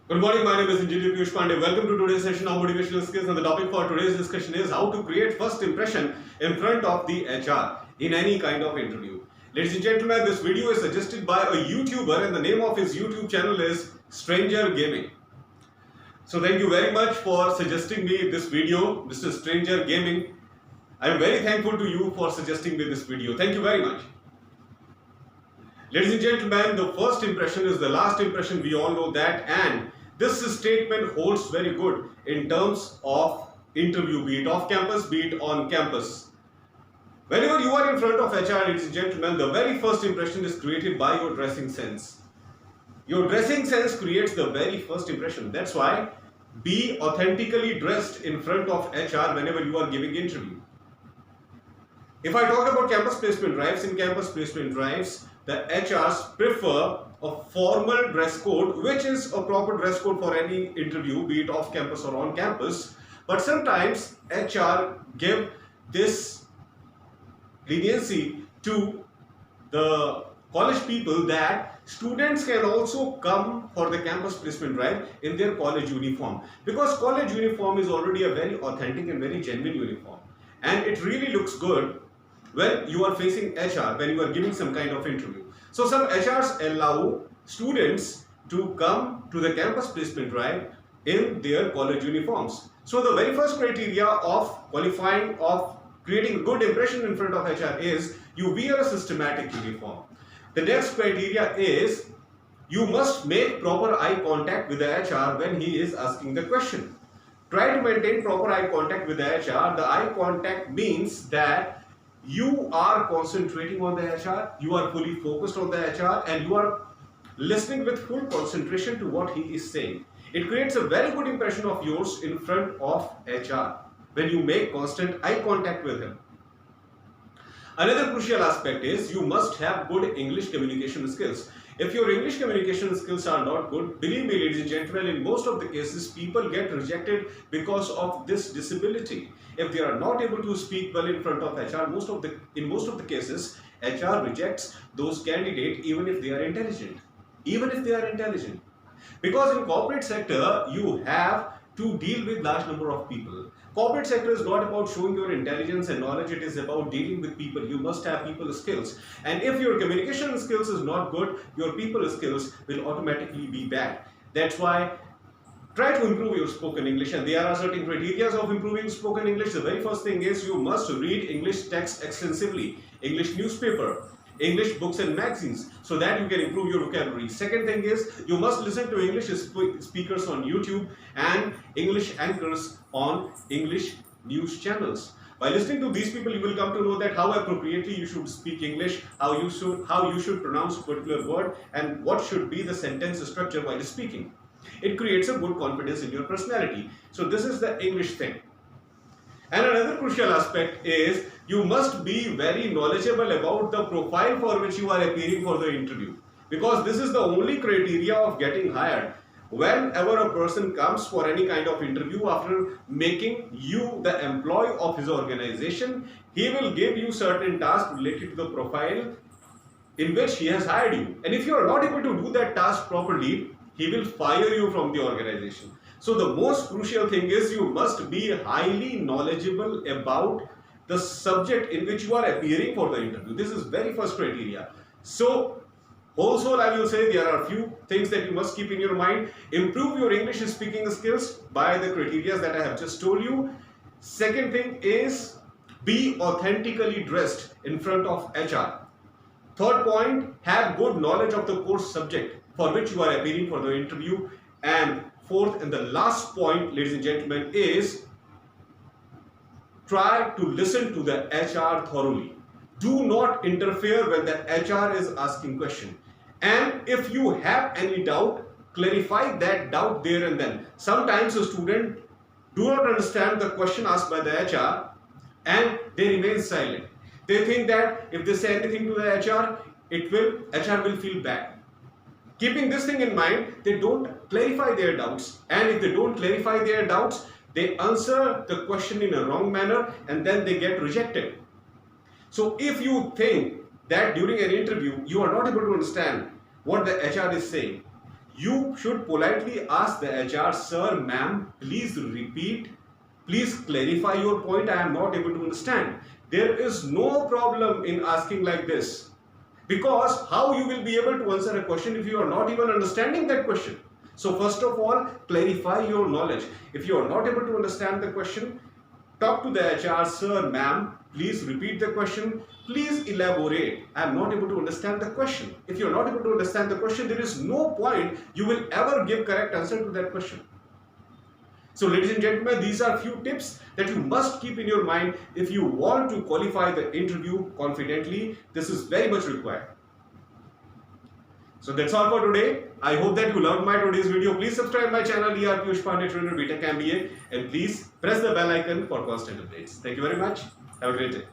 Good morning, my name is Engineer Piyush Pandey. Welcome to today's session on motivational skills, and the topic for today's discussion is how to create first impression in front of the HR in any kind of interview. Ladies and gentlemen, this video is suggested by a YouTuber and the name of his YouTube channel is Stranger Gaming. So thank you very much for suggesting me this video, Mr. Stranger Gaming. I am very thankful to you for suggesting me this video. Thank you very much. Ladies and gentlemen, the first impression is the last impression, we all know that, and this statement holds very good in terms of interview, be it off campus, be it on campus. Whenever you are in front of HR, ladies and gentlemen, the very first impression is created by your dressing sense. Your dressing sense creates the very first impression. That's why be authentically dressed in front of HR whenever you are giving interview. If I talk about campus placement drives, in campus placement drives, the HRs prefer a formal dress code, which is a proper dress code for any interview, be it off campus or on campus. But sometimes HR give this leniency to the college people that students can also come for the campus placement drive in their college uniform, because college uniform is already a very authentic and very genuine uniform, and it really looks good when you are facing HR, when you are giving some kind of interview. So some HRs allow students to come to the campus placement drive in their college uniforms. So the very first criteria of qualifying, of creating a good impression in front of HR is you wear a systematic uniform. The next criteria is you must make proper eye contact with the HR when he is asking the question. Try to maintain proper eye contact with the HR. The eye contact means that you are concentrating on the HR, you are fully focused on the HR, and you are listening with full concentration to what he is saying. It creates a very good impression of yours in front of HR when you make constant eye contact with him. Another crucial aspect is you must have good English communication skills. If your English communication skills are not good, believe me, ladies and gentlemen, in most of the cases, people get rejected because of this disability. If they are not able to speak well in front of HR, in most of the cases, HR rejects those candidates even if they are intelligent. Even if they are intelligent. Because in corporate sector, you have to deal with large number of people. Corporate sector is not about showing your intelligence and knowledge, it is about dealing with people. You must have people skills. And if your communication skills is not good, your people skills will automatically be bad. That's why try to improve your spoken English, and there are certain criteria of improving spoken English. The very first thing is you must read English text extensively, English newspaper, English books and magazines, so that you can improve your vocabulary. Second thing is you must listen to English speakers on YouTube and English anchors on English news channels. By listening to these people, you will come to know that how appropriately you should speak English, how you should pronounce a particular word, and what should be the sentence structure while speaking. It creates a good confidence in your personality. So this is the English thing. And another crucial aspect is you must be very knowledgeable about the profile for which you are appearing for the interview, because this is the only criteria of getting hired. Whenever a person comes for any kind of interview, after making you the employee of his organization, he will give you certain tasks related to the profile in which he has hired you. And if you are not able to do that task properly, he will fire you from the organization. So the most crucial thing is you must be highly knowledgeable about the subject in which you are appearing for the interview. This is very first criteria. So also I will say there are a few things that you must keep in your mind. Improve your English speaking skills by the criteria that I have just told you. Second thing is be authentically dressed in front of HR. Third point, have good knowledge of the course subject for which you are appearing for the interview. And fourth and the last point, ladies and gentlemen, is try to listen to the HR thoroughly. Do not interfere when the HR is asking question. And if you have any doubt, clarify that doubt there and then. Sometimes a student do not understand the question asked by the HR and they remain silent. They think that if they say anything to the HR, HR will feel bad. Keeping this thing in mind, they don't clarify their doubts, and if they don't clarify their doubts, they answer the question in a wrong manner and then they get rejected. So if you think that during an interview you are not able to understand what the HR is saying, you should politely ask the HR, sir, ma'am, please repeat, please clarify your point, I am not able to understand. There is no problem in asking like this, because how you will be able to answer a question if you are not even understanding that question? So first of all, clarify your knowledge. If you are not able to understand the question, talk to the HR, sir, ma'am, please repeat the question, please elaborate. I am not able to understand the question. If you are not able to understand the question, there is no point you will ever give correct answer to that question. So ladies and gentlemen, these are few tips that you must keep in your mind if you want to qualify the interview confidently. This is very much required. So that's all for today. I hope that you loved my today's video. Please subscribe my channel ER Piyush Pandey Trainer BTech MBA, and please press the bell icon for constant updates. Thank you very much. Have a great day.